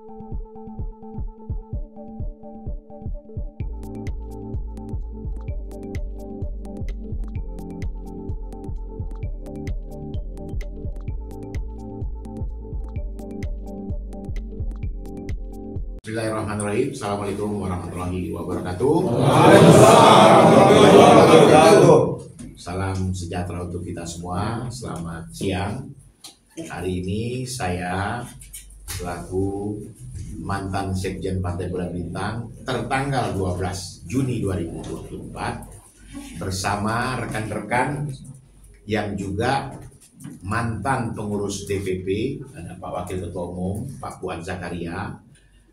Bismillahirrahmanirrahim. Assalamualaikum warahmatullahi wabarakatuh. Salam sejahtera untuk kita semua. Selamat siang. Hari ini saya selaku mantan Sekjen Partai Bulan Bintang tertanggal 12 Juni 2024 bersama rekan-rekan yang juga mantan pengurus DPP, ada Pak Wakil Ketua Umum Pak Fuad Zakaria,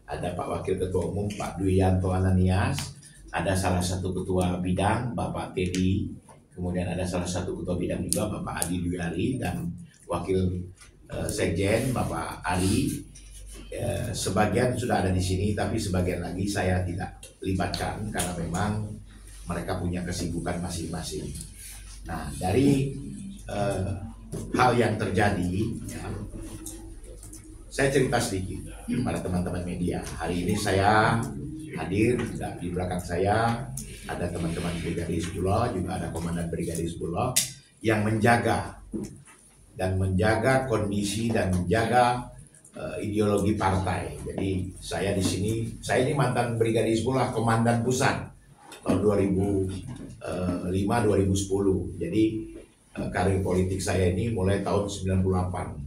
ada Pak Wakil Ketua Umum Pak Duyanto Ananias, ada salah satu Ketua Bidang Bapak Teddy, kemudian ada salah satu Ketua Bidang juga Bapak Adi Duyari, dan Wakil Sekjen Bapak Ali. Sebagian sudah ada di sini, tapi sebagian lagi saya tidak libatkan karena memang mereka punya kesibukan masing-masing. Nah, dari hal yang terjadi, ya, saya cerita sedikit kepada teman-teman media. Hari ini saya hadir, di belakang saya ada teman-teman Brigadir Hizbullah, juga ada Komandan Brigadir Hizbullah yang menjaga kondisi dan menjaga ideologi partai. Jadi saya di sini, saya ini mantan Brigadir Hizbullah, Komandan Pusat tahun 2005-2010. Jadi karir politik saya ini mulai tahun 98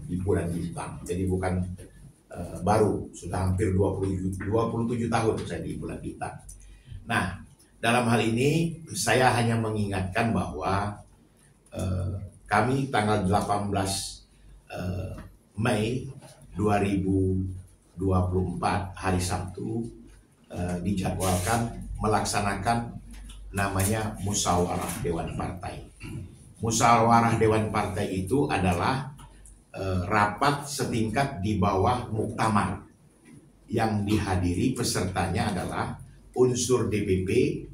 di Bulan Bintang. Jadi bukan baru, sudah hampir 27 tahun saya di Bulan Bintang. Nah, dalam hal ini saya hanya mengingatkan bahwa kami tanggal 18 Mei 2024 hari Sabtu dijadwalkan melaksanakan namanya musyawarah Dewan Partai. Musyawarah Dewan Partai itu adalah rapat setingkat di bawah muktamar yang dihadiri pesertanya adalah unsur DPP,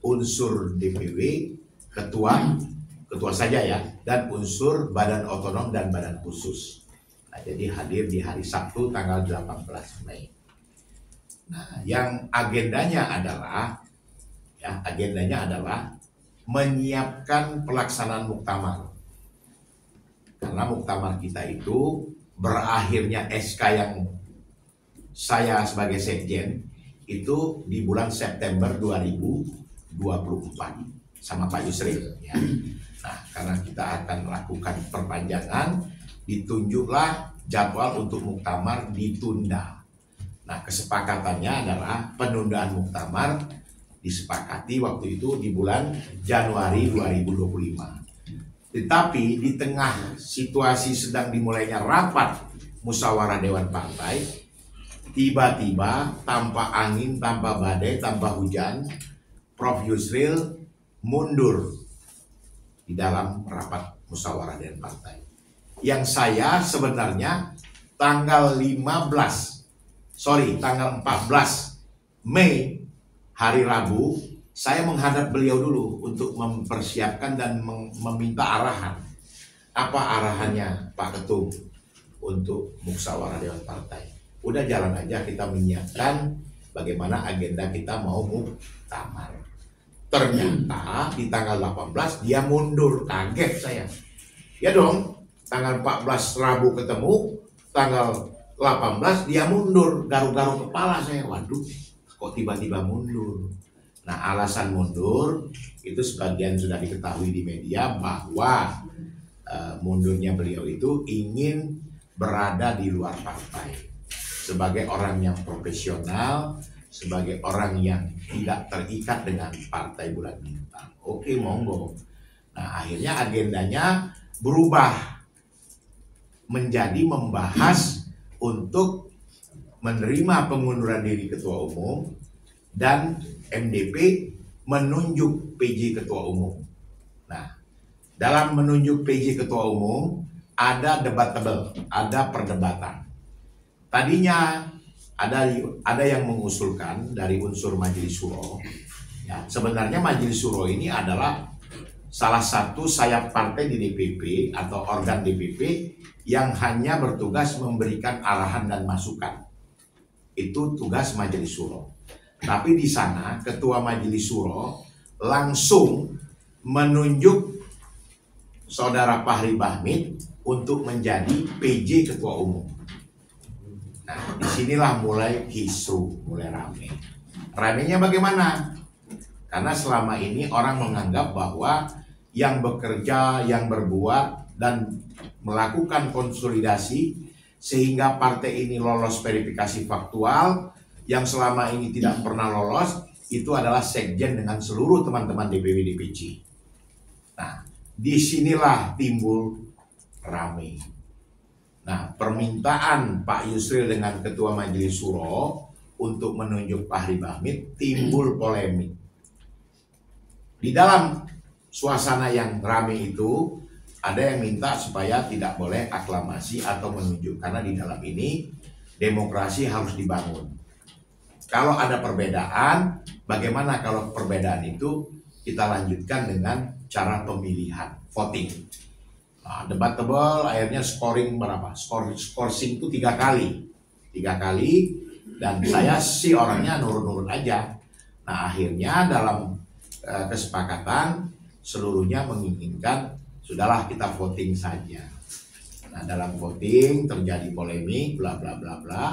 unsur DPW, ketua saja ya, dan unsur badan otonom dan badan khusus. Nah, jadi hadir di hari Sabtu tanggal 18 Mei. Nah, yang agendanya adalah menyiapkan pelaksanaan muktamar. Karena muktamar kita itu berakhirnya SK yang saya sebagai sekjen itu di bulan September 2024 sama Pak Yusril, ya. Nah, karena kita akan melakukan perpanjangan, ditunjuklah jadwal untuk muktamar ditunda. Nah, kesepakatannya adalah penundaan muktamar disepakati waktu itu di bulan Januari 2025. Tetapi di tengah situasi sedang dimulainya rapat musyawarah Dewan Partai, tiba-tiba tanpa angin, tanpa badai, tanpa hujan, Prof. Yusril mundur di dalam rapat musyawarah Dewan Partai. Yang saya sebenarnya tanggal 14 Mei hari Rabu, saya menghadap beliau dulu untuk mempersiapkan dan meminta arahan. Apa arahannya Pak Ketum untuk musyawarah Dewan Partai? Udah jalan aja, kita menyiapkan bagaimana agenda kita mau muktamar. Ternyata di tanggal 18 dia mundur, kaget saya. Ya dong, tanggal 14 Rabu ketemu, tanggal 18 dia mundur, garuk-garuk kepala saya. Waduh, kok tiba-tiba mundur? Nah, alasan mundur itu sebagian sudah diketahui di media bahwa mundurnya beliau itu ingin berada di luar partai sebagai orang yang profesional, sebagai orang yang tidak terikat dengan Partai Bulan Bintang. Oke, monggo. Nah, akhirnya agendanya berubah menjadi membahas untuk menerima pengunduran diri Ketua Umum dan MDP menunjuk PJ Ketua Umum. Nah, dalam menunjuk PJ Ketua Umum ada debatable, ada perdebatan. Tadinya ada yang mengusulkan dari unsur Majelis Syuro. Ya, sebenarnya Majelis Syuro ini adalah salah satu sayap partai di DPP atau organ DPP yang hanya bertugas memberikan arahan dan masukan. Itu tugas Majelis Syuro. Tapi di sana Ketua Majelis Syuro langsung menunjuk Saudara Fahri Bahmid untuk menjadi PJ Ketua Umum. Nah, disinilah mulai kisruh, mulai rame. Ramenya bagaimana? Karena selama ini orang menganggap bahwa yang bekerja, yang berbuat, dan melakukan konsolidasi sehingga partai ini lolos verifikasi faktual, yang selama ini tidak pernah lolos, itu adalah sekjen dengan seluruh teman-teman DPW DPC. Nah, disinilah timbul rame. Nah, permintaan Pak Yusril dengan Ketua Majelis Syuro untuk menunjuk Fahri Bahmid timbul polemik. Di dalam suasana yang ramai itu, ada yang minta supaya tidak boleh aklamasi atau menunjuk, karena di dalam ini demokrasi harus dibangun. Kalau ada perbedaan, bagaimana kalau perbedaan itu kita lanjutkan dengan cara pemilihan, voting. Nah, debatable, akhirnya scoring berapa? Scoring itu 3 kali. 3 kali, dan saya sih orangnya nurut-nurut aja. Nah, akhirnya dalam kesepakatan seluruhnya menginginkan sudahlah kita voting saja. Nah, dalam voting terjadi polemik bla bla bla bla.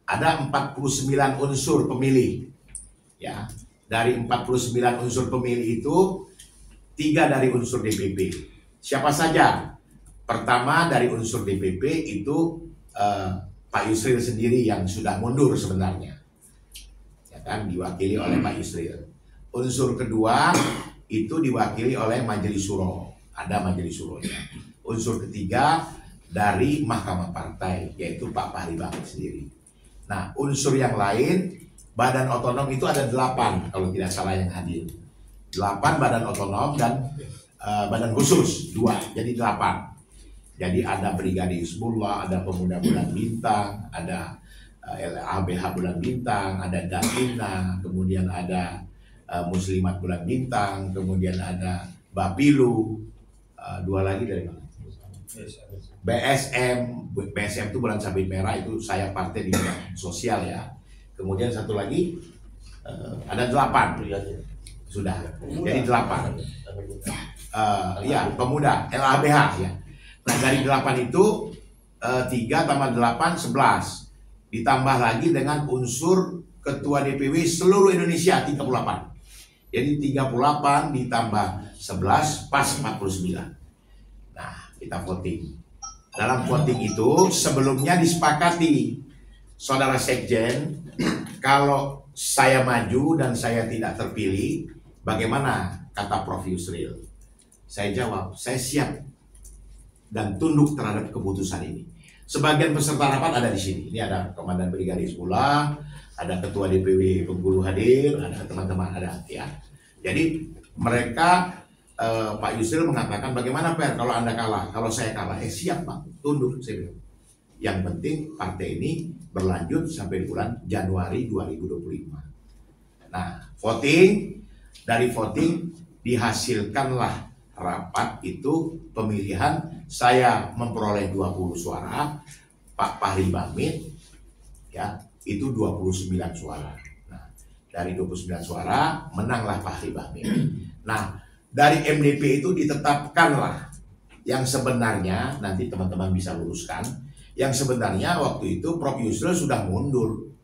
Ada 49 unsur pemilih. Ya, dari 49 unsur pemilih itu 3 dari unsur DPP. Siapa saja? Pertama dari unsur DPP itu Pak Yusril sendiri yang sudah mundur sebenarnya. Ya kan, diwakili oleh Pak Yusril. Unsur kedua itu diwakili oleh Majelis Syuro, ada Majelis Syuronya. Unsur ketiga dari Mahkamah Partai, yaitu Pak Fahri Bahmid sendiri. Nah, unsur yang lain, badan otonom itu ada 8 kalau tidak salah yang hadir. 8 badan otonom dan badan khusus 2, jadi 8. Jadi ada Brigade Hizbullah, ada Pemuda Bulan Bintang, ada LABH Bulan Bintang, ada Datina, kemudian ada Muslimat Bulan Bintang, kemudian ada Bapilu, 2 lagi dari mana? BSM itu Bulan Sabit Merah, itu saya partai di bidang sosial ya. Kemudian satu lagi ada 8, sudah, jadi 8. Ya, pemuda, LABH ya. Nah, dari 8 itu 3 tambah 8, 11. Ditambah lagi dengan unsur Ketua DPW seluruh Indonesia 38. Jadi 38 ditambah 11 pas 49. Nah, kita voting. Dalam voting itu sebelumnya disepakati, Saudara Sekjen, kalau saya maju dan saya tidak terpilih, bagaimana? Kata Prof. Yusril. Saya jawab, saya siap dan tunduk terhadap keputusan ini. Sebagian peserta rapat ada di sini. Ini ada Komandan Brigade Hizbullah, ada Ketua DPW Bengkulu hadir, ada teman-teman ada ya. Jadi mereka Pak Yusril mengatakan, bagaimana Per kalau Anda kalah? Kalau saya kalah, siap Pak, tunduk saya bilang. Yang penting partai ini berlanjut sampai bulan Januari 2025. Nah, voting, dari voting dihasilkanlah rapat itu pemilihan. Saya memperoleh 20 suara, Pak Fahri Bahmid ya itu 29 suara. Nah, dari 29 suara menanglah Fahri Bahmid. Nah, dari MDP itu ditetapkanlah yang sebenarnya, nanti teman-teman bisa luruskan, yang sebenarnya waktu itu Prof. Yusril sudah mundur,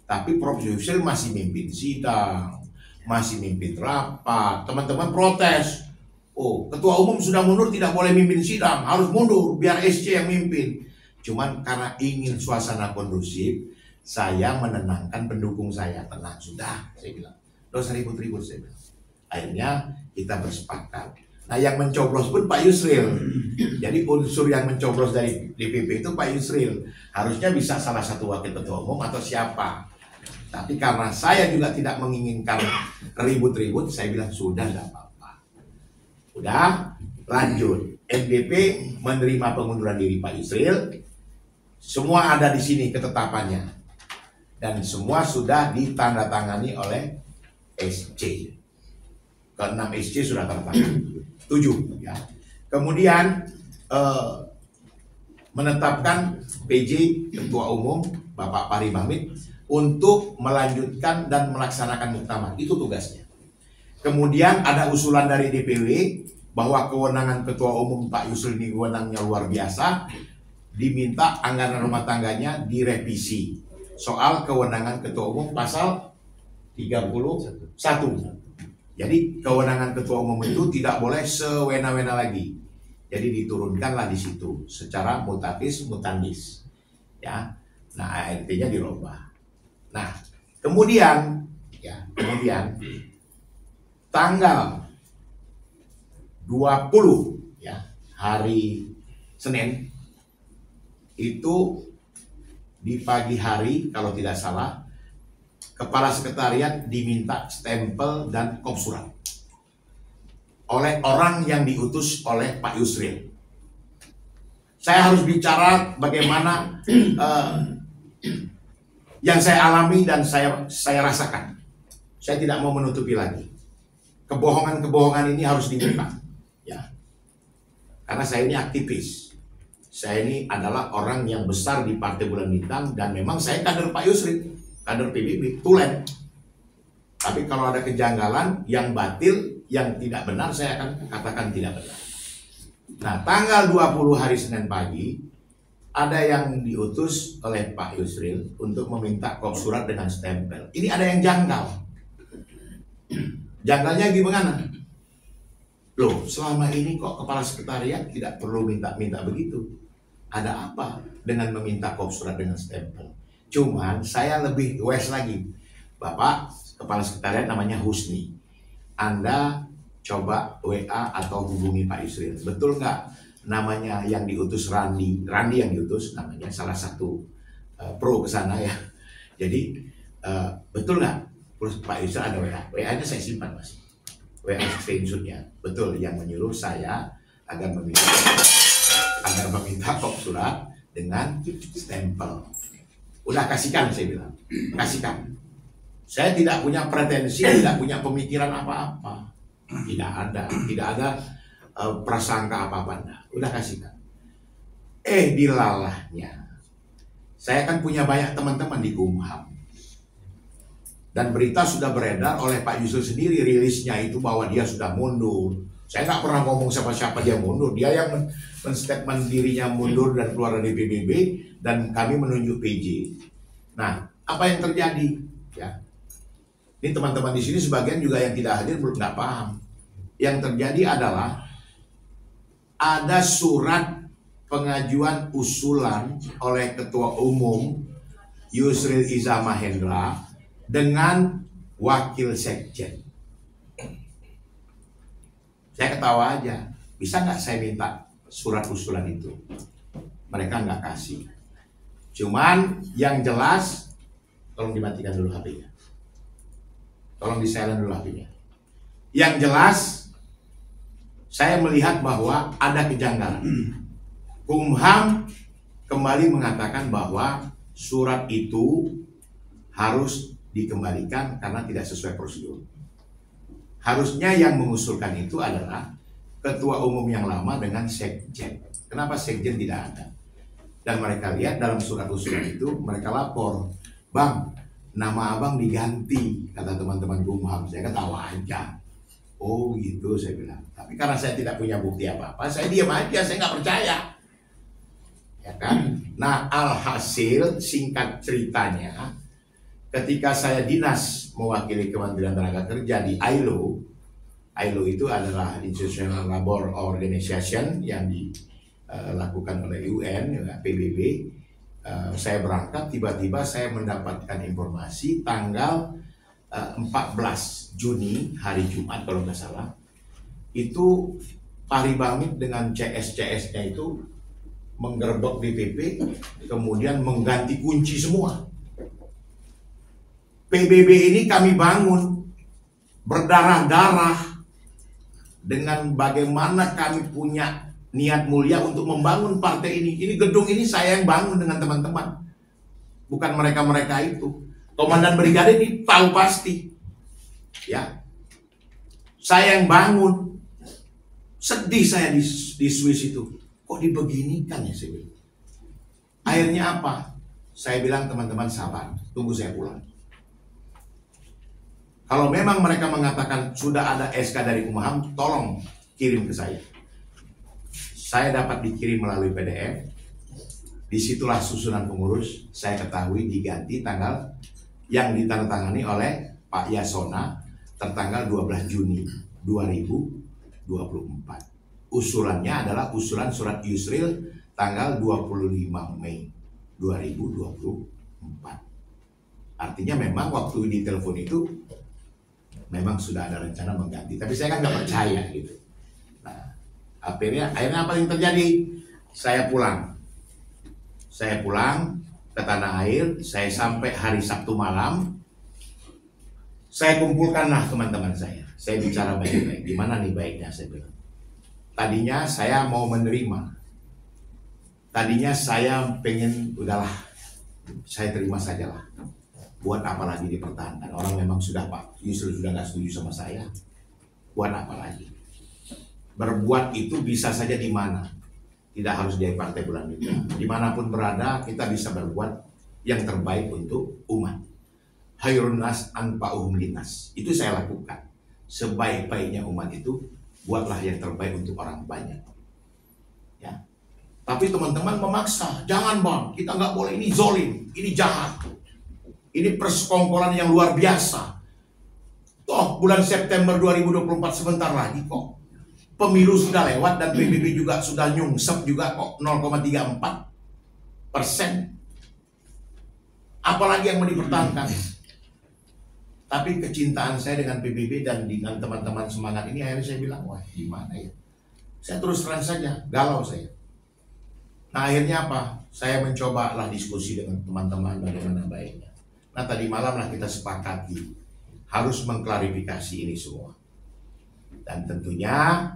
tapi Prof. Yusril masih mimpin sidang, masih mimpin rapat. Teman-teman protes, oh ketua umum sudah mundur, tidak boleh mimpin sidang, harus mundur biar SC yang mimpin. Cuman karena ingin suasana kondusif, saya menenangkan pendukung saya. Tenang, sudah, saya bilang, dosa ribut-ribut, saya bilang. Akhirnya kita bersepakat. Nah, yang mencoblos pun Pak Yusril. Jadi unsur yang mencoblos dari DPP itu Pak Yusril. Harusnya bisa salah satu wakil ketua umum atau siapa. Tapi karena saya juga tidak menginginkan ribut-ribut, saya bilang sudah, tidak apa-apa. Udah, lanjut. MDP menerima pengunduran diri Pak Yusril. Semua ada di sini ketetapannya. Dan semua sudah ditandatangani oleh SC. Ke-6 SC sudah tertangani. 7 ya. Kemudian menetapkan PJ Ketua Umum Bapak Fahri Bahmid untuk melanjutkan dan melaksanakan muktamar. Itu tugasnya. Kemudian ada usulan dari DPW bahwa kewenangan Ketua Umum Pak Yusril ini kewenangannya luar biasa, diminta anggaran rumah tangganya direvisi soal kewenangan Ketua Umum pasal 31. Jadi kewenangan Ketua Umum itu tidak boleh sewena-wena lagi. Jadi diturunkanlah di situ secara mutatis mutandis. Ya. Nah, ART-nya dirubah. Nah, kemudian tanggal 20 ya, hari Senin itu di pagi hari kalau tidak salah Kepala Sekretariat diminta stempel dan kop surat oleh orang yang diutus oleh Pak Yusril. Saya harus bicara bagaimana yang saya alami dan saya rasakan. Saya tidak mau menutupi lagi. Kebohongan-kebohongan ini harus dibuka, ya. Karena saya ini aktivis. Saya ini adalah orang yang besar di Partai Bulan Bintang dan memang saya kader Pak Yusril, kader PBB, tulen. Tapi kalau ada kejanggalan yang batil, yang tidak benar, saya akan katakan tidak benar. Nah, tanggal 20 hari Senin pagi, ada yang diutus oleh Pak Yusril untuk meminta kop surat dengan stempel. Ini ada yang janggal. Janggalnya gimana? Loh, selama ini kok Kepala Sekretariat tidak perlu minta begitu. Ada apa dengan meminta kop surat dengan stempel? Cuman saya lebih wes lagi. Bapak Kepala Sekretariat namanya Husni. Anda coba WA atau hubungi Pak Yusril. Betul nggak namanya yang diutus Randi yang diutus namanya salah satu pro ke sana ya. Jadi betul nggak? Pak Yusril ada WA. WA-nya saya simpan masih. WA screenshot-nya. Betul yang menyuruh saya agar meminta kop surat dengan stempel. Udah kasihkan, saya bilang. Kasihkan. Saya tidak punya pretensi, tidak punya pemikiran apa-apa. Tidak ada prasangka apa-apa. Nah, udah kasihkan. Dilalahnya. Saya kan punya banyak teman-teman di Kumham. Dan berita sudah beredar oleh Pak Yusril sendiri, rilisnya itu bahwa dia sudah mundur. Saya nggak pernah ngomong siapa-siapa dia mundur. Dia yang men-statement dirinya mundur dan keluar dari PBB, dan kami menunjuk PJ. Nah, apa yang terjadi? Ya, ini teman-teman di sini sebagian juga yang tidak hadir belum nggak paham. Yang terjadi adalah ada surat pengajuan usulan oleh Ketua Umum Yusril Iza Mahendra dengan Wakil Sekjen. Saya ketawa aja. Bisa nggak saya minta surat usulan itu? Mereka nggak kasih. Cuman yang jelas, tolong dimatikan dulu HP-nya. Tolong di-silent dulu HP-nya. Yang jelas, saya melihat bahwa ada kejanggalan. Kumham kembali mengatakan bahwa surat itu harus dikembalikan karena tidak sesuai prosedur. Harusnya yang mengusulkan itu adalah Ketua Umum yang lama dengan Sekjen. Kenapa Sekjen tidak ada? Dan mereka lihat dalam surat usulan itu, mereka lapor, Bang, nama abang diganti, kata teman-teman Kumham. Saya ketawa aja. Oh gitu, saya bilang. Tapi karena saya tidak punya bukti apa-apa, saya diam aja, saya nggak percaya. Ya kan? Nah, alhasil singkat ceritanya, ketika saya dinas mewakili Kementerian Tenaga Kerja di ILO itu adalah International Labour Organization yang dilakukan oleh UN, PBB. Saya berangkat, tiba-tiba saya mendapatkan informasi tanggal 14 Juni, hari Jumat kalau nggak salah, itu Fahri Bamid dengan CS-CS-nya itu menggerbek DPP, kemudian mengganti kunci semua. PBB ini kami bangun berdarah-darah dengan bagaimana kami punya niat mulia untuk membangun partai ini. Ini gedung ini saya yang bangun dengan teman-teman, bukan mereka-mereka itu. Komandan Brigade ini tahu pasti, ya. Saya yang bangun. Sedih saya di Swiss itu. Kok dibeginikan ya, saya bilang. Akhirnya apa? Saya bilang teman-teman sabar, tunggu saya pulang. Kalau memang mereka mengatakan sudah ada SK dari Kumham, tolong kirim ke saya. Saya dapat dikirim melalui PDF. Disitulah susunan pengurus, saya ketahui diganti tanggal yang ditandatangani oleh Pak Yasona tertanggal 12 Juni 2024. Usulannya adalah usulan surat Yusril tanggal 25 Mei 2024. Artinya memang waktu di telepon itu memang sudah ada rencana mengganti, tapi saya kan nggak percaya gitu. Nah, akhirnya apa yang terjadi? Saya pulang ke tanah air. Saya sampai hari Sabtu malam. Saya kumpulkanlah teman-teman saya. Saya bicara baik-baik. Gimana nih baiknya, saya bilang. Tadinya saya mau menerima. Tadinya saya pengen, udahlah, saya terima sajalah. Buat apa lagi dipertahankan? Orang memang sudah Pak Yusril sudah nggak setuju sama saya. Buat apa lagi? Berbuat itu bisa saja di mana. Tidak harus dari Partai Bulan Bintang. Dimanapun berada, kita bisa berbuat yang terbaik untuk umat. Hayrun nas anfa'uhum linnas. Itu saya lakukan. Sebaik-baiknya umat itu, buatlah yang terbaik untuk orang banyak. Ya. Tapi teman-teman memaksa, jangan bang, kita nggak boleh, ini zolim, ini jahat. Ini persekongkolan yang luar biasa. Toh bulan September 2024 sebentar lagi kok. Pemilu sudah lewat dan PBB juga sudah nyungsep juga kok 0,34%. Apalagi yang mau dipertahankan. Tapi kecintaan saya dengan PBB dan dengan teman-teman semangat ini, akhirnya saya bilang, wah gimana ya. Saya terus terang saja, galau saya. Nah akhirnya apa? Saya mencobalah diskusi dengan teman-teman bagaimana baiknya. Nah tadi malam lah kita sepakati harus mengklarifikasi ini semua. Dan tentunya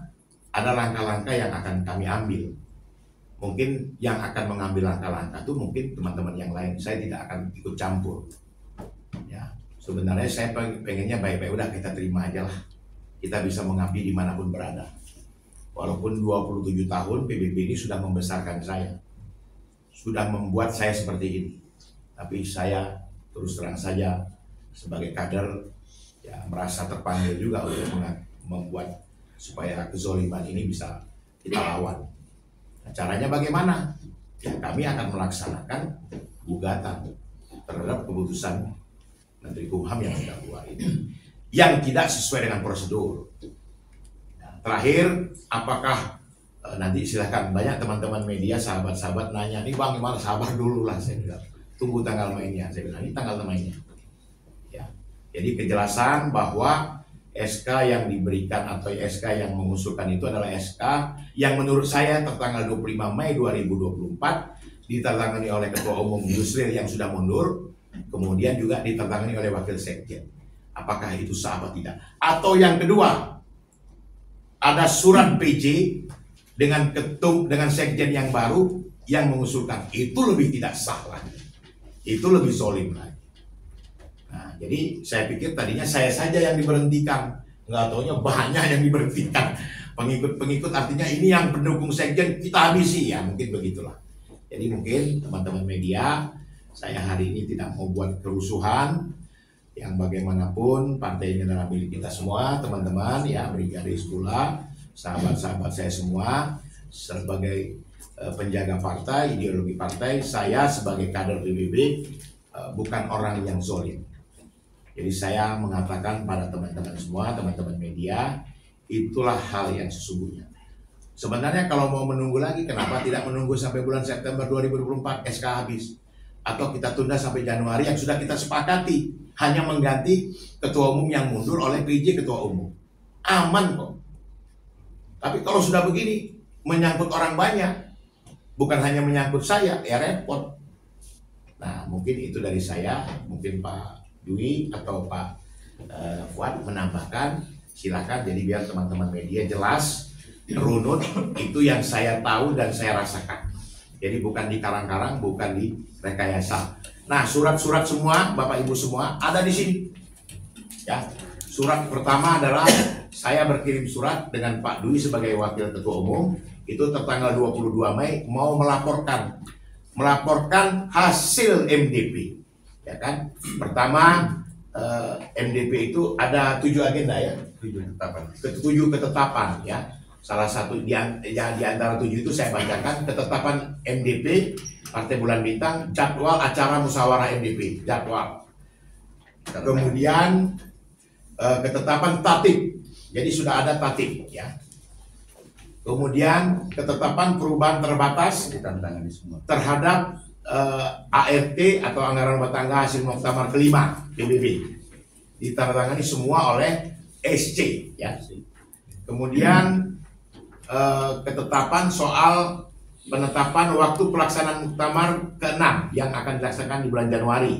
ada langkah-langkah yang akan kami ambil. Mungkin yang akan mengambil langkah-langkah itu mungkin teman-teman yang lain. Saya tidak akan ikut campur. Ya, sebenarnya saya pengennya baik-baik, udah kita terima aja lah. Kita bisa mengabdi dimanapun berada. Walaupun 27 tahun PBB ini sudah membesarkan saya. Sudah membuat saya seperti ini. Tapi saya terus terang saja sebagai kader ya merasa terpanggil juga untuk membuat supaya kezoliman ini bisa kita lawan. Nah, caranya bagaimana? Ya kami akan melaksanakan gugatan terhadap keputusan Menteri Kumham yang sudah keluar ini, yang tidak sesuai dengan prosedur. Nah, terakhir, apakah nanti silahkan banyak teman-teman media, sahabat-sahabat nanya, nih bang gimana? Sabar dulu lah, saya bilang. Tunggu tanggal mainnya. Saya bilang ini tanggal mainnya. Ya, jadi kejelasan bahwa SK yang diberikan atau SK yang mengusulkan itu adalah SK yang menurut saya tertanggal 25 Mei 2024 ditandatangani oleh Ketua Umum Yusril yang sudah mundur, kemudian juga ditandatangani oleh Wakil Sekjen. Apakah itu sah atau tidak? Atau yang kedua, ada surat PJ dengan Sekjen yang baru yang mengusulkan, itu lebih tidak sah lagi, itu lebih zolim lagi. Nah, jadi saya pikir tadinya saya saja yang diberhentikan, nggak taunya banyak yang diberhentikan. Pengikut-pengikut artinya ini yang pendukung Sekjen kita habisi, ya mungkin begitulah. Jadi mungkin teman-teman media, saya hari ini tidak mau buat kerusuhan. Yang bagaimanapun partai ini adalah milik kita semua, teman-teman ya, Brigadir Hizbullah, sahabat-sahabat saya semua, sebagai penjaga partai, ideologi partai, saya sebagai kader PBB bukan orang yang zolim. Jadi saya mengatakan pada teman-teman semua, teman-teman media, itulah hal yang sesungguhnya. Sebenarnya kalau mau menunggu lagi, kenapa tidak menunggu sampai bulan September 2024 SK habis? Atau kita tunda sampai Januari yang sudah kita sepakati, hanya mengganti ketua umum yang mundur oleh PJ ketua umum. Aman kok. Tapi kalau sudah begini, menyangkut orang banyak, bukan hanya menyangkut saya, ya repot. Nah mungkin itu dari saya, mungkin Pak Dwi atau Pak Fuad menambahkan, silakan. Jadi biar teman-teman media jelas, runut itu yang saya tahu dan saya rasakan. Jadi bukan di karang-karang, bukan di rekayasa. Nah surat-surat semua, Bapak Ibu semua ada di sini. Ya, surat pertama adalah saya berkirim surat dengan Pak Dwi sebagai Wakil Ketua Umum, itu tertanggal 22 Mei mau melaporkan melaporkan hasil MDP, ya kan? Pertama, MDP itu ada 7 agenda ya, 7 ketetapan ya. Salah satu di antara 7 itu saya bacakan ketetapan MDP Partai Bulan Bintang, jadwal acara musyawarah MDP, jadwal. Kemudian ketetapan tatib, jadi sudah ada tatib ya. Kemudian ketetapan perubahan terbatas terhadap ART atau anggaran rumah tangga hasil muktamar kelima PBB, ditandatangani semua oleh SC ya. Kemudian ketetapan soal penetapan waktu pelaksanaan muktamar ke-6 yang akan dilaksanakan di bulan Januari.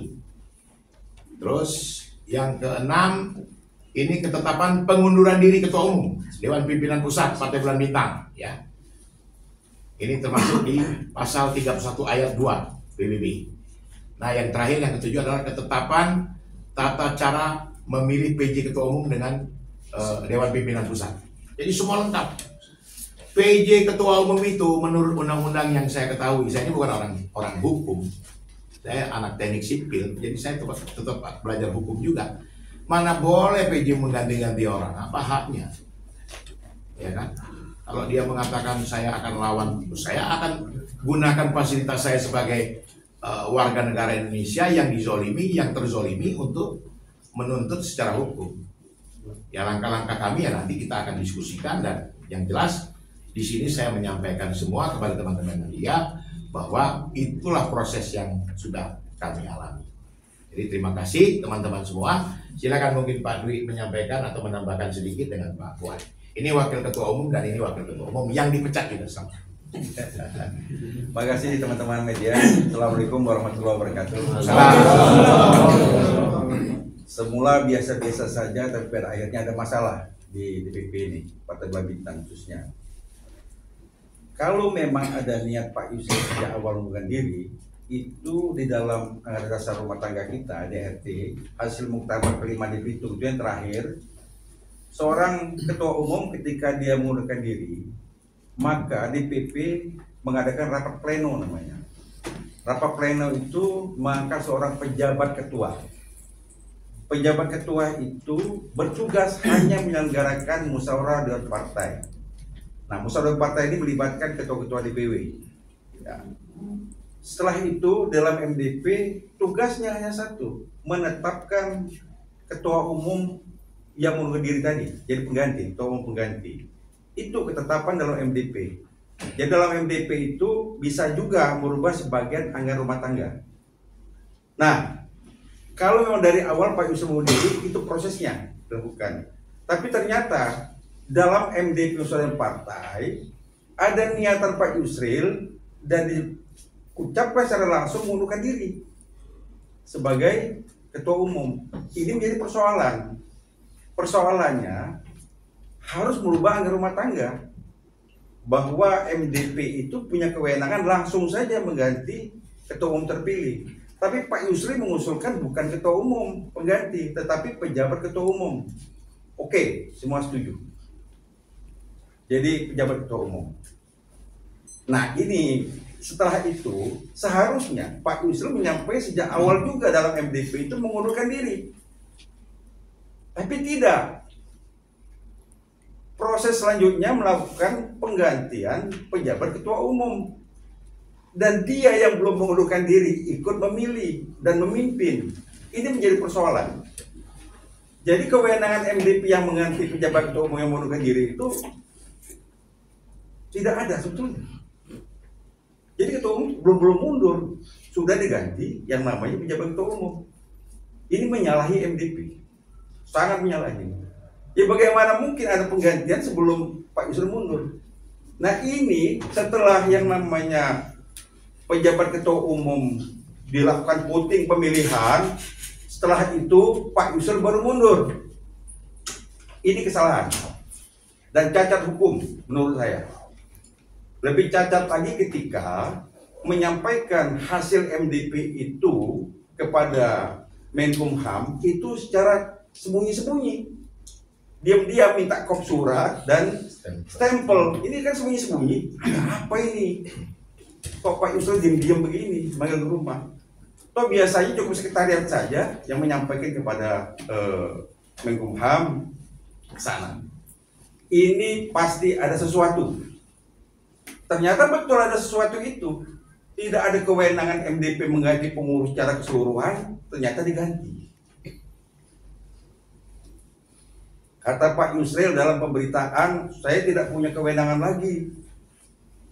Terus yang ke-6 ini ketetapan pengunduran diri Ketua Umum Dewan Pimpinan Pusat Partai Bulan Bintang ya. Ini termasuk di pasal 31 ayat 2 PBB. Nah, yang terakhir yang ke-7 adalah ketetapan tata cara memilih PJ Ketua Umum dengan Dewan Pimpinan Pusat. Jadi semua lengkap. PJ Ketua Umum itu menurut undang-undang yang saya ketahui, saya ini bukan orang hukum. Saya anak teknik sipil, jadi saya tetap belajar hukum juga. Mana boleh PJ mengganti-ganti orang, apa haknya? Ya kan? Kalau dia mengatakan saya akan lawan, saya akan gunakan fasilitas saya sebagai warga negara Indonesia yang dizolimi, yang terzolimi untuk menuntut secara hukum. Ya langkah-langkah kami ya nanti kita akan diskusikan, dan yang jelas di sini saya menyampaikan semua kepada teman-teman media bahwa itulah proses yang sudah kami alami. Jadi terima kasih teman-teman semua. Silakan mungkin Pak Dwi menyampaikan atau menambahkan sedikit dengan Pak Puan. Ini Wakil Ketua Umum dan ini Wakil Ketua Umum yang dipecat juga sama. Terima kasih teman-teman media. Assalamualaikum warahmatullahi wabarakatuh. Semula biasa-biasa saja, tapi pada akhirnya ada masalah di DPP ini, Partai Bulan Bintang khususnya. Kalau memang ada niat Pak Yusuf sejak awal mengundurkan diri, itu di dalam anggaran dasar rumah tangga kita DRT hasil muktamar kelima di Bitung itu yang terakhir, seorang ketua umum ketika dia mengundurkan diri maka DPP mengadakan rapat pleno namanya. Rapat pleno itu mengangkat seorang pejabat ketua. Pejabat ketua itu bertugas hanya menyelenggarakan musyawarah dewan partai. Nah, musyawarah dewan partai ini melibatkan ketua-ketua DPW. Ya. Setelah itu dalam MDP tugasnya hanya satu, menetapkan ketua umum yang mengundurkan diri tadi, jadi pengganti, ketua umum pengganti. Itu ketetapan dalam MDP. Jadi dalam MDP itu bisa juga merubah sebagian anggaran rumah tangga. Nah, kalau memang dari awal Pak Yusuf mengundur diri, itu prosesnya dilakukan. Tapi ternyata dalam MDP usulan partai ada niatan Pak Yusril dan diucapkan secara langsung mengundurkan diri sebagai ketua umum. Ini menjadi persoalan. Persoalannya harus merubah anggaran rumah tangga, bahwa MDP itu punya kewenangan langsung saja mengganti ketua umum terpilih. Tapi Pak Yusri mengusulkan bukan ketua umum pengganti, tetapi pejabat ketua umum. Oke, semua setuju. Jadi pejabat ketua umum. Nah ini setelah itu seharusnya Pak Yusri menyampaikan sejak awal juga dalam MDP itu mengundurkan diri. Tapi tidak. Proses selanjutnya melakukan penggantian pejabat ketua umum. Dan dia yang belum mengundurkan diri ikut memilih dan memimpin. Ini menjadi persoalan. Jadi kewenangan MDP yang mengganti pejabat ketua umum yang mengundurkan diri itu tidak ada sebetulnya. Jadi ketua umum belum mundur, sudah diganti yang namanya pejabat ketua umum. Ini menyalahi MDP, sangat menyalahi. Ya bagaimana mungkin ada penggantian sebelum Pak Yusril mundur? Nah ini setelah yang namanya pejabat ketua umum dilakukan voting pemilihan, setelah itu Pak Yusril baru mundur. Ini kesalahan dan cacat hukum menurut saya. Lebih cacat lagi ketika menyampaikan hasil MDP itu kepada Menkumham itu secara sembunyi-sembunyi. Diam-diam minta kop surat dan stempel. Ini kan sembunyi-sembunyi. Ada apa ini? Kok Pak Yusril diam-diam begini, manggil ke rumah? Toh biasanya cukup sekretariat saja yang menyampaikan kepada Menkumham ke sana. Ini pasti ada sesuatu. Ternyata betul ada sesuatu itu. Tidak ada kewenangan MDP mengganti pengurus secara keseluruhan, ternyata diganti. Kata Pak Yusril dalam pemberitaan, saya tidak punya kewenangan lagi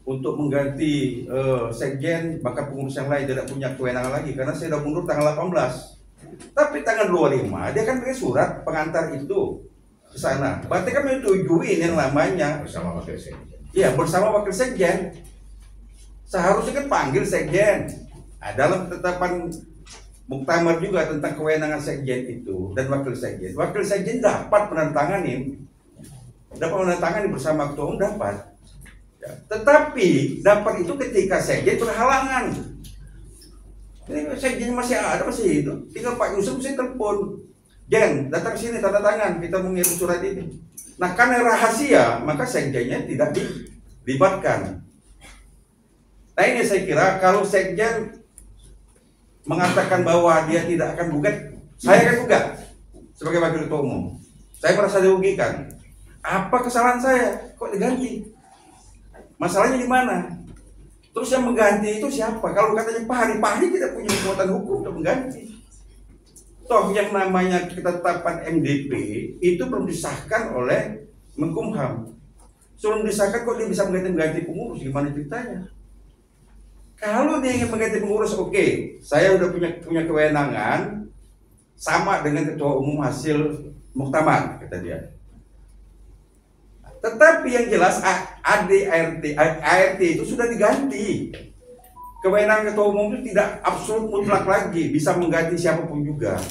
untuk mengganti sekjen, maka pengurus yang lain tidak punya kewenangan lagi karena saya sudah mundur tanggal 18. Tapi tanggal 25 dia kan beri surat pengantar itu ke sana. Berarti kan menyetujui yang namanya bersama wakil sekjen. Iya, bersama wakil sekjen. Seharusnya kan panggil sekjen. Nah, dalam ketetapan muktamar juga tentang kewenangan sekjen itu dan wakil sekjen. Wakil sekjen dapat menandatangani bersama ketua umum dapat. Ya, tetapi dapat itu ketika sekjen berhalangan. Ini sekjen masih ada, masih hidup. Tinggal Pak Yusuf saya telepon, Jen, datang sini tanda tangan, kita mengirim surat ini. Nah, karena rahasia, maka sekjennya tidak dilibatkan. Nah, ini saya kira kalau sekjen mengatakan bahwa dia tidak akan gugat, saya akan gugat sebagai wakil ketua umum. Saya merasa dirugikan. Apa kesalahan saya? Kok diganti? Masalahnya di mana? Terus yang mengganti itu siapa? Kalau katanya Pak Hari tidak punya kekuatan hukum untuk mengganti. Toh yang namanya ketetapan MDP itu belum disahkan oleh Menkumham. Sebelum disahkan kok dia bisa mengganti pengurus? Gimana ceritanya? Kalau dia ingin mengganti pengurus, oke, saya udah punya kewenangan sama dengan ketua umum hasil muktamar, kata dia. Tetapi yang jelas ART itu sudah diganti. Kewenangan ketua umum itu tidak absolut mutlak lagi, bisa mengganti siapapun juga.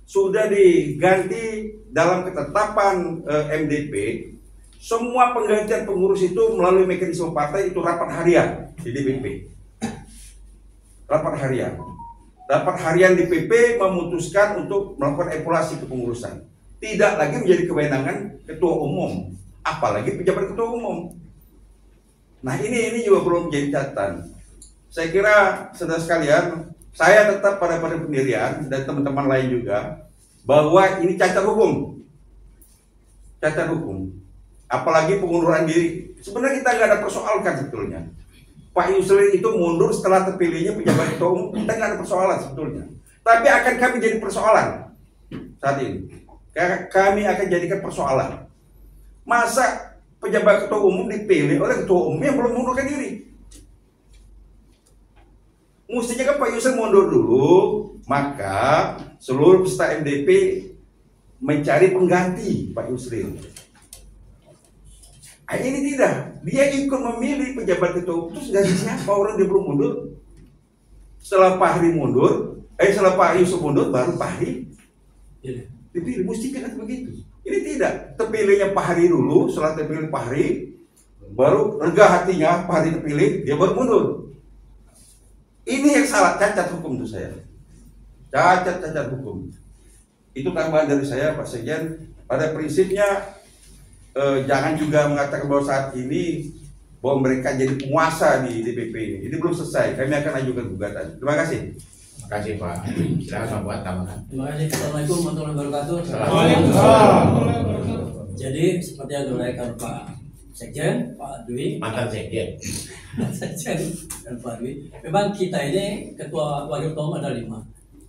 Sudah diganti dalam ketetapan MDP. Semua penggantian pengurus itu melalui mekanisme partai itu rapat harian di DPP. Rapat harian di PP memutuskan untuk melakukan evaluasi kepengurusan. Tidak lagi menjadi kewenangan ketua umum, apalagi pejabat ketua umum. Nah, ini juga belum menjadi catatan. Saya kira saudara sekalian, saya tetap pada pendirian dan teman-teman lain juga bahwa ini cacat hukum. Cacat hukum. Apalagi pengunduran diri. Sebenarnya kita nggak ada persoalkan sebetulnya. Pak Yusril itu mundur setelah terpilihnya pejabat ketua umum, kita nggak ada persoalan sebetulnya. Tapi akan kami jadi persoalan saat ini. Kami akan jadikan persoalan. Masa pejabat ketua umum dipilih oleh ketua umum yang belum mundurkan diri? Mestinya kan Pak Yusril mundur dulu, maka seluruh peserta MDP mencari pengganti Pak Yusril. Ini tidak, dia ikut memilih pejabat ketua umum, terus dari siapa orang dia belum mundur? Setelah Pak Hari mundur, setelah Pak Yusuf mundur, baru Pak Hari dipilih. Mestinya kan begitu. Ini tidak, terpilihnya Pak Hari dulu, setelah terpilih Pak Hari, baru rega hatinya Pak Hari terpilih, dia baru mundur. Ini yang salah, cacat hukum itu saya. Cacat hukum. Itu tambahan dari saya, Pak Sekjen. Pada prinsipnya jangan juga mengatakan bahwa saat ini bahwa mereka jadi penguasa di DPP ini. Ini belum selesai. Kami akan ajukan gugatan. Terima kasih. Terima kasih Pak. Silakan buat tambahan. Terima kasih. Assalamualaikum warahmatullahi wabarakatuh. Jadi seperti yang diuraikan Pak Sekjen, Pak Dwi, Mantan sekjen. Sekjen dan Pak Dwi. Memang kita ini ketua wakil ketua umum ada 5.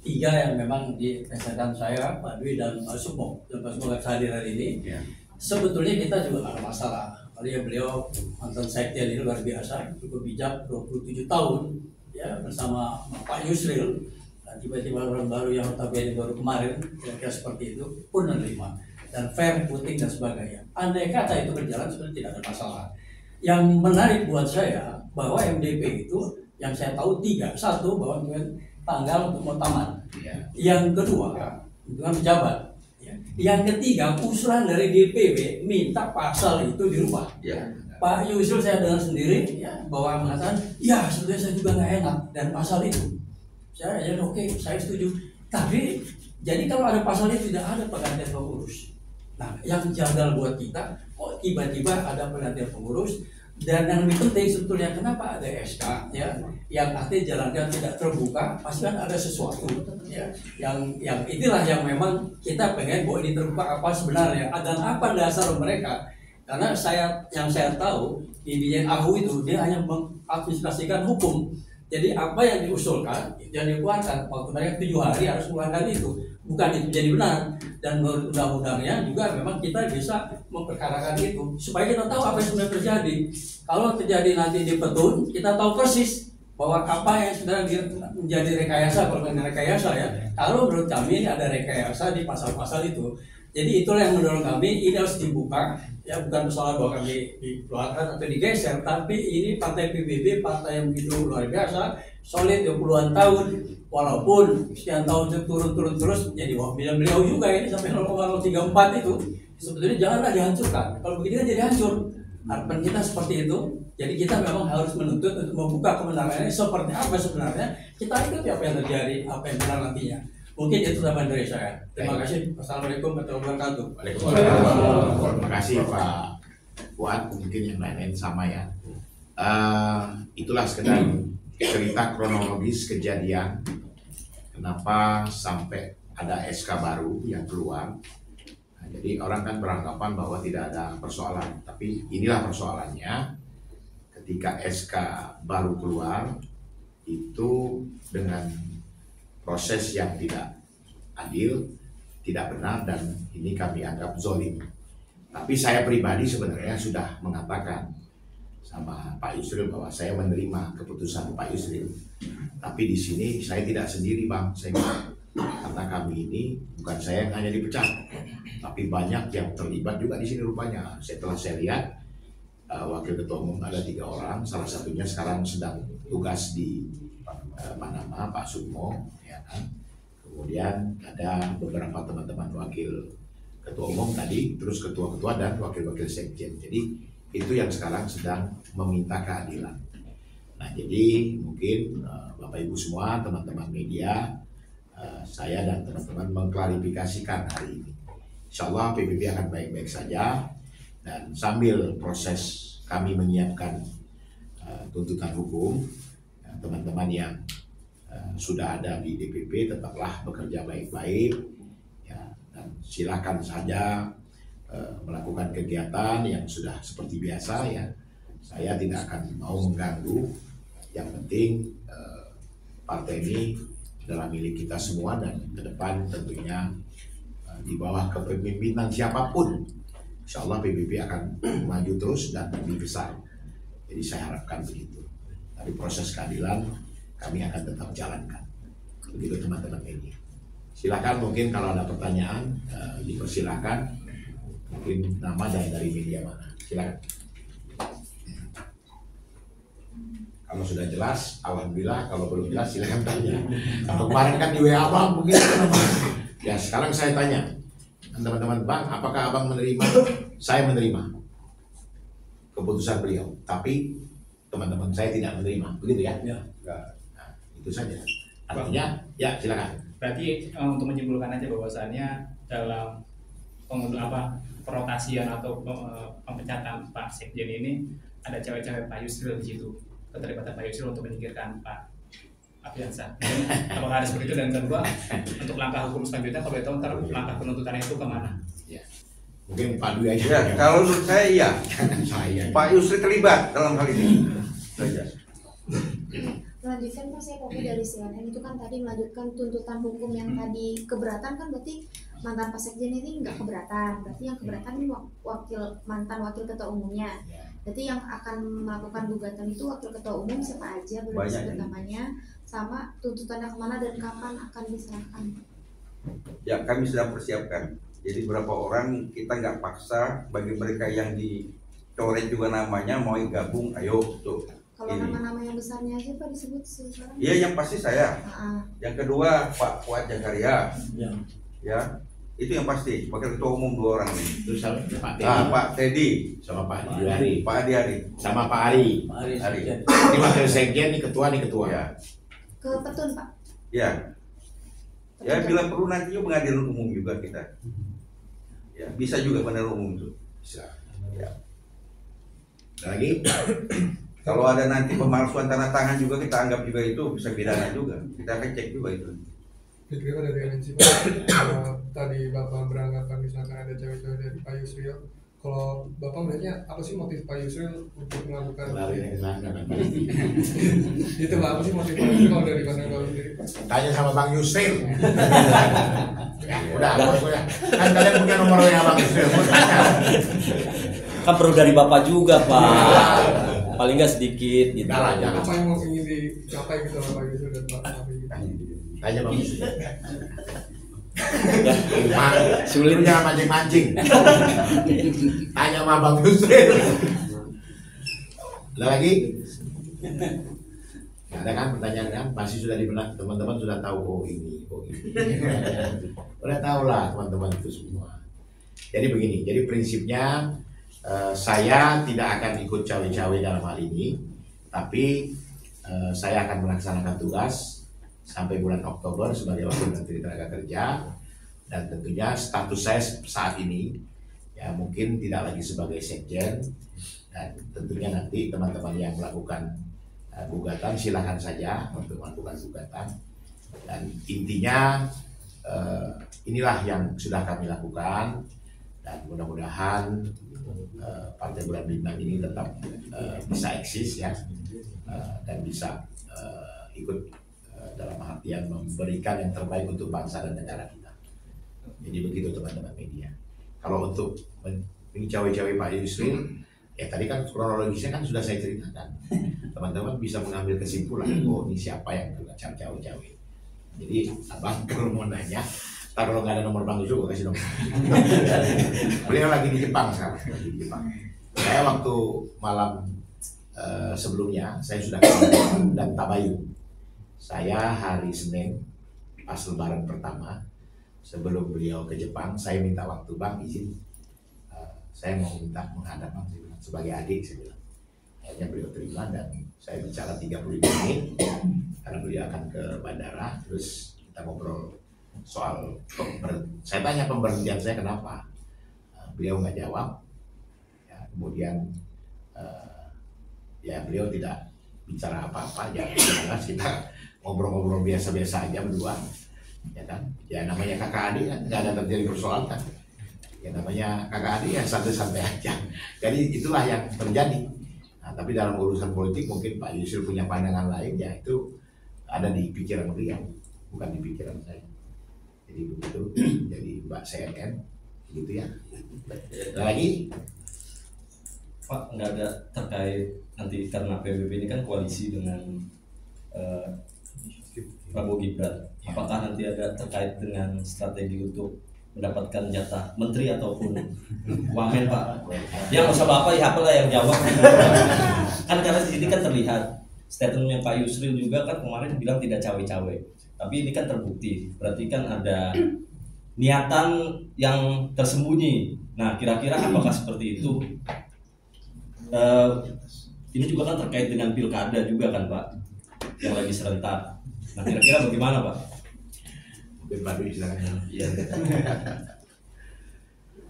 3 yang memang dipesankan saya, Pak Dwi dan Pak Sukmo. Dan Pak Sukmo hadir hari ini. Ya. Sebetulnya kita juga nggak ada masalah. Beliau mantan sekjen ini luar biasa, cukup bijak, 27 tahun ya bersama Pak Yusril. Dan tiba-tiba orang baru yang notabene baru kemarin kira-kira seperti itu pun menerima dan fair voting dan sebagainya. Andai kata itu berjalan sebenarnya tidak ada masalah. Yang menarik buat saya bahwa MDP itu yang saya tahu 3, 1 bahwa tanggal untuk muktamar. Yang kedua dengan pejabat. Yang ketiga, usulan dari DPW minta pasal itu dirubah. Ya. Pak Yusril saya dengar sendiri ya, bahwa mengatakan, ya sebetulnya saya juga nggak enak dan pasal itu. Saya ya oke, saya setuju. Tapi jadi kalau ada pasal itu tidak ada penggantian pengurus. Nah, yang janggal buat kita, kok tiba-tiba ada penggantian pengurus Dan yang lebih penting sebetulnya kenapa ada SK ya, yang artinya jalannya tidak terbuka, pasti kan ada sesuatu ya, yang inilah yang memang kita pengen bahwa ini terbuka apa sebenarnya, dan apa dasar mereka. Karena yang saya tahu di Dirjen AHU itu dia hanya mengadministrasikan hukum. Jadi apa yang diusulkan yang dikeluarkan waktu mereka 7 hari harus mengeluarkan itu, bukan itu jadi benar. Dan menurut undang-undangnya juga memang kita bisa memperkarakan itu supaya kita tahu apa yang sebenarnya terjadi. Kalau terjadi nanti di petun, kita tahu persis bahwa apa yang sebenarnya menjadi rekayasa. Kalau mengenai rekayasa ya, kalau menurut kami ini ada rekayasa di pasal-pasal itu. Jadi itulah yang mendorong kami ini harus dibuka ya, bukan persoalan bahwa kami dikeluarkan atau digeser, tapi ini partai PBB partai yang begitu luar biasa, solid 20-an tahun, walaupun sekian tahun turun terus jadi beliau juga ini sampai 0,034 itu sebetulnya janganlah dihancurkan. Kalau begini kan jadi hancur. Harapan kita seperti itu. Jadi kita memang harus menuntut untuk membuka kebenarannya seperti apa sebenarnya. Kita ikuti apa yang terjadi, apa yang benar nantinya. Mungkin itu tambahan dari saya. Terima kasih. Assalamualaikum warahmatullahi wabarakatuh. Waalaikumsalam. Terima kasih Pak Fuad. Mungkin yang lain-lain sama ya. Itulah sekedar cerita kronologis kejadian kenapa sampai ada SK baru yang keluar. Nah, jadi orang kan beranggapan bahwa tidak ada persoalan, tapi inilah persoalannya. Ketika SK baru keluar itu dengan proses yang tidak adil, tidak benar, dan ini kami anggap zolim. Tapi saya pribadi sebenarnya sudah mengatakan sama Pak Yusril bahwa saya menerima keputusan Pak Yusril. Tapi di sini saya tidak sendiri Bang, karena kami ini bukan saya yang hanya dipecat, tapi banyak yang terlibat juga di sini rupanya. Setelah saya lihat wakil ketua umum ada 3 orang, salah satunya sekarang sedang tugas di Panama, Pak Sukmo, ya kan. Kemudian ada beberapa teman-teman wakil ketua umum tadi, terus ketua-ketua dan wakil-wakil sekjen. Jadi itu yang sekarang sedang meminta keadilan. Nah, jadi mungkin Bapak Ibu semua, teman-teman media, saya dan teman-teman mengklarifikasikan hari ini. Insya Allah PBB akan baik-baik saja, dan sambil proses kami menyiapkan tuntutan hukum, teman-teman yang sudah ada di DPP tetaplah bekerja baik-baik, ya, dan silakan saja melakukan kegiatan yang sudah seperti biasa ya. Saya tidak akan mau mengganggu. Yang penting partai ini adalah milik kita semua, dan ke depan tentunya di bawah kepemimpinan siapapun, insya Allah PBB akan maju terus dan lebih besar. Jadi saya harapkan begitu. Tapi proses keadilan kami akan tetap jalankan. Begitu teman-teman ini. Silakan mungkin kalau ada pertanyaan dipersilakan. Mungkin nama dan dari media mana. Silakan. Kalau sudah jelas, alhamdulillah. Kalau belum jelas, silakan tanya. Kalau kemarin kan di WA Abang mungkin. Ya sekarang saya tanya, teman-teman Bang, apakah Abang menerima? Saya menerima keputusan beliau, tapi teman-teman saya tidak menerima, begitu ya? Ya. Nah, itu saja. Artinya, ya silakan. Berarti untuk menyimpulkan aja bahwasannya dalam perotasian atau pemecatan Pak Sekjen ini ada cewek-cewek Pak Yusril di situ, keterlibatan Pak Yusril untuk menyingkirkan Pak Afiansa. Apakah ada seperti itu? Dan kedua, untuk langkah hukum selanjutnya kalau itu ntar langkah penuntutannya itu kemana? Ya. Mungkin Pak Dwi aja. Ya, kalau menurut saya iya. Saya. Pak Yusril terlibat dalam hal ini. Saja. Melanjutkan Pak, saya kopi dari CNN itu kan tadi melanjutkan tuntutan hukum yang tadi keberatan, kan berarti mantan Pak Sekjen ini nggak keberatan, berarti yang keberatan ini mantan wakil ketua umumnya. Berarti yang akan melakukan gugatan itu wakil ketua umum siapa aja, boleh disebut namanya, sama tuntutannya kemana dan kapan akan diserahkan? Ya, kami sedang persiapkan. Jadi berapa orang kita nggak paksa, bagi mereka yang dicoret juga namanya mau gabung, ayo tuh. Kalau nama-nama yang besarnya aja Pak disebut sekarang? Iya, yang pasti saya. Yang kedua Pak Fuad Jakaria. Ya, itu yang pasti. Wakil ketua umum 2 orang ini. Terus Pak Teddy. Pak Teddy Sama Pak Adi. Pak Adi Ari. Sama Pak Ari. Ari. Ini wakil sekjen, ini ketua, Ya. Ke Petun Pak? Ya. Ya, bila perlu nantinya pengadilan umum juga kita. Ya, bisa juga pengadilan umum itu. Bisa. Ya. Lagi? Kalau ada nanti pemalsuan tanda tangan juga kita anggap juga itu bisa pidana juga. Kita akan cek juga itu. Diterima dari LNC Pak. Tadi Bapak beranggapan misalkan ada cewek-cewek dari Pak Yusril. Kalau Bapak melihatnya apa sih motif Pak Yusril untuk melakukan itu Pak, apa sih motif Pak Yusril kalau dari pandangan Bapak sendiri Pak? Tanya sama Bang Yusril. Ya, udah. Kan kalian punya nomor WA Bang Yusril. Kan perlu dari Bapak juga Pak, paling nggak sedikit gitu. Enggak lah, jangan. Apa yang mau ingin dicapai gitu Pak Yusril dan Bapak? Tanya Bang Yusril. Ya, Sulit jangan mancing-mancing. Tanya sama Bang Yusril. Ada lagi? Nggak ada kan pertanyaan kan? Pasti sudah di benak teman-teman sudah tahu oh ini. Udah tahu lah teman-teman itu semua. Jadi begini, jadi prinsipnya saya tidak akan ikut cawe-cawe dalam hal ini, tapi saya akan melaksanakan tugas sampai bulan Oktober sebagai Wakil Menteri Tenaga Kerja, dan tentunya status saya saat ini ya mungkin tidak lagi sebagai sekjen, dan tentunya nanti teman-teman yang melakukan gugatan silakan saja untuk melakukan gugatan, dan intinya inilah yang sudah kami lakukan, dan mudah-mudahan Partai Bulan Bintang ini tetap bisa eksis ya, dan bisa ikut dalam artian memberikan yang terbaik untuk bangsa dan negara kita. Jadi begitu teman-teman media. Kalau untuk cawe-cawe Pak Yusril, ya tadi kan kronologisnya kan sudah saya ceritakan. Teman-teman bisa mengambil kesimpulan, oh ini siapa yang tukang cawe-cawe. Jadi abang kalau mau nanya, kalau nggak ada nomor Bang Yusril, gue kasih nomor. Beliau lagi di Jepang sekarang. Di Jepang. Saya waktu malam sebelumnya, saya sudah ketemu dan Tabayun. Saya hari Senin pas Lebaran pertama sebelum beliau ke Jepang, saya minta waktu Bang izin, saya mau minta menghadap Bang sebagai adik, saya bilang. Akhirnya beliau terima dan saya bicara 35 menit karena beliau akan ke bandara, terus kita ngobrol soal saya tanya pemberhentian saya kenapa, beliau nggak jawab, ya, kemudian ya beliau tidak bicara apa-apa, ya jelas kita ngobrol-ngobrol biasa-biasa aja berdua, ya kan, ya namanya kakak adik kan nggak ada terjadi persoalan kan, ya namanya kakak adik ya santai-santai aja, jadi itulah yang terjadi. Nah, tapi dalam urusan politik mungkin Pak Yusril punya pandangan lain, ya itu ada di pikiran beliau, bukan di pikiran saya. Jadi begitu, jadi Mbak CNN, gitu ya. Ada lagi? Pak, nggak ada terkait nanti karena PBB ini kan koalisi dengan Prabowo Gibran. Apakah nanti ada terkait dengan strategi untuk mendapatkan jatah menteri ataupun wamen Pak? Ya nggak usah Bapak ya apalah yang jawab. Kan karena di sini kan terlihat statementnya Pak Yusril juga kan kemarin bilang tidak cawe-cawe. Tapi ini kan terbukti, berarti kan ada niatan yang tersembunyi. Nah, kira-kira apakah seperti itu? Ini juga kan terkait dengan pilkada juga kan Pak, yang lagi serentak. Nah, kira-kira bagaimana Pak? Mungkin Pak Dwi silakan. Iya.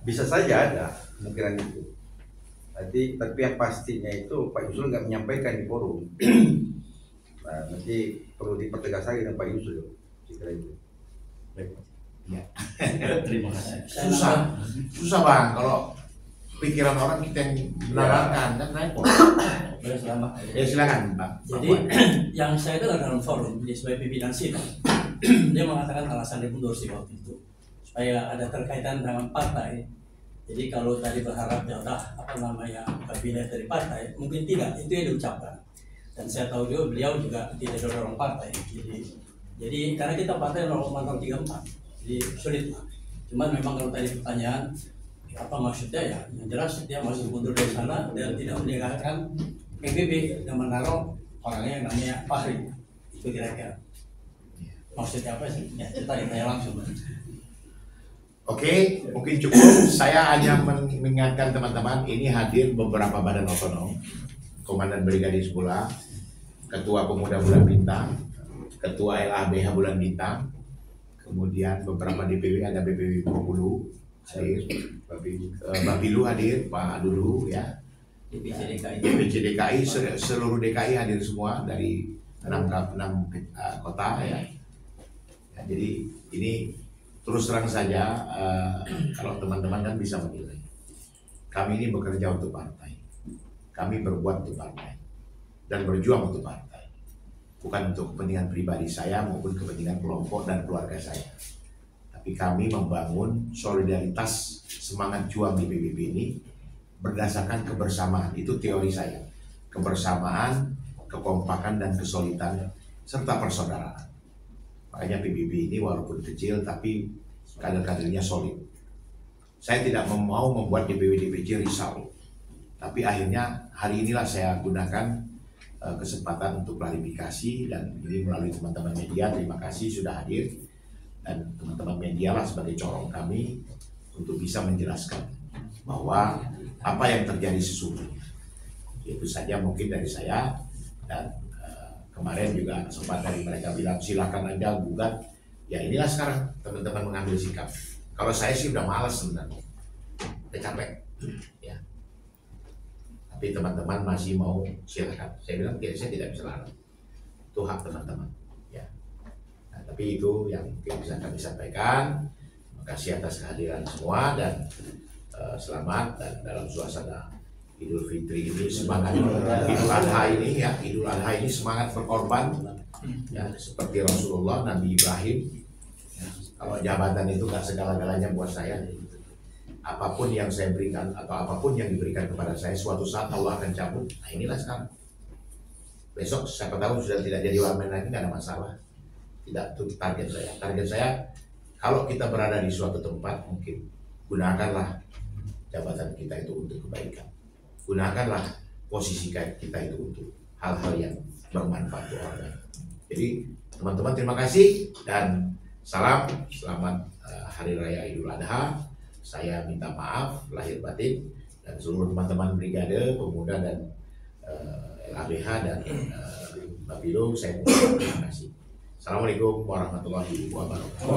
Bisa saja ada kemungkinan itu. Tapi yang pastinya itu Pak Yusril nggak menyampaikan di forum. Nah, nanti perlu dipertegas lagi dengan Pak Yusril. Kira itu. Baik. Ya. Terima kasih. Susah Bang kalau pikiran orang kita yang menawarkan kan repot. Ya silakan Bang. Jadi yang saya dengar dalam forum di sebagai pimpinan sidang, dia mengatakan alasan dia mundur sih waktu itu supaya ada terkaitan dengan partai. Jadi kalau tadi berharap jatah kabinet dari partai, mungkin tidak, itu yang diucapkan. Dan saya tahu juga beliau juga tidak dorong partai. Jadi karena kita partai nomor 34, jadi sulit lah. Cuman memang kalau tadi pertanyaan apa maksudnya ya, yang jelas dia masih mundur dari sana dan tidak meninggalkan PBB dan menaruh orangnya yang namanya Fahri. Itu kira-kira maksudnya apa sih? Ya kita tanya langsung. Oke, mungkin cukup. Saya hanya mengingatkan teman-teman, ini hadir beberapa badan otonom, Komandan Brigadir Sepula, Ketua Pemuda Bulan Bintang, Ketua LABH Bulan Bintang, kemudian beberapa DPW, ada BPW Bengkulu hadir, Bapilu hadir, Pak Dulu ya, DPC DKI, seluruh DKI hadir semua dari 6 kota ya. Jadi ini terus terang saja, kalau teman-teman kan bisa menilai, kami ini bekerja untuk partai, kami berbuat untuk partai dan berjuang untuk partai, bukan untuk kepentingan pribadi saya maupun kepentingan kelompok dan keluarga saya. Tapi kami membangun solidaritas, semangat juang di PBB ini berdasarkan kebersamaan. Itu teori saya, kebersamaan, kekompakan dan kesolidan serta persaudaraan. Makanya PBB ini walaupun kecil tapi kader-kadernya solid. Saya tidak mau membuat DPW-DPC risau, tapi akhirnya hari inilah saya gunakan kesempatan untuk klarifikasi, dan ini melalui teman-teman media. Terima kasih sudah hadir, dan teman-teman media lah sebagai corong kami untuk bisa menjelaskan bahwa apa yang terjadi sesungguhnya. Itu saja mungkin dari saya. Dan kemarin juga sempat dari mereka bilang silakan Anda gugat. Ya inilah sekarang teman-teman mengambil sikap. Kalau saya sih udah malas sebenarnya, udah capek ya. Tapi teman-teman masih mau, silakan. Saya bilang saya tidak bisa larang, itu hak teman-teman ya. Nah, tapi itu yang mungkin bisa kami sampaikan. Terima kasih atas kehadiran semua, dan selamat. Dan dalam suasana Idul Fitri ini, semangat Idul Adha ini ya, Idul Adha ini semangat berkorban ya, seperti Rasulullah, Nabi Ibrahim ya. Kalau jabatan itu gak segala-galanya buat saya, apapun yang saya berikan atau apapun yang diberikan kepada saya, suatu saat Allah akan cabut. Nah inilah sekarang, besok siapa tahu sudah tidak jadi wamen lagi, gak ada masalah. Tidak, itu target saya. Target saya, kalau kita berada di suatu tempat, mungkin gunakanlah jabatan kita itu untuk kebaikan. Gunakanlah posisi kita itu untuk hal-hal yang bermanfaat untuk orang lain. Jadi teman-teman terima kasih, dan selamat Hari Raya Idul Adha. Saya minta maaf lahir batin, dan seluruh teman-teman Brigade Pemuda dan LABH dan Bapilo, saya mengucapkan terima kasih. Assalamualaikum warahmatullahi wabarakatuh.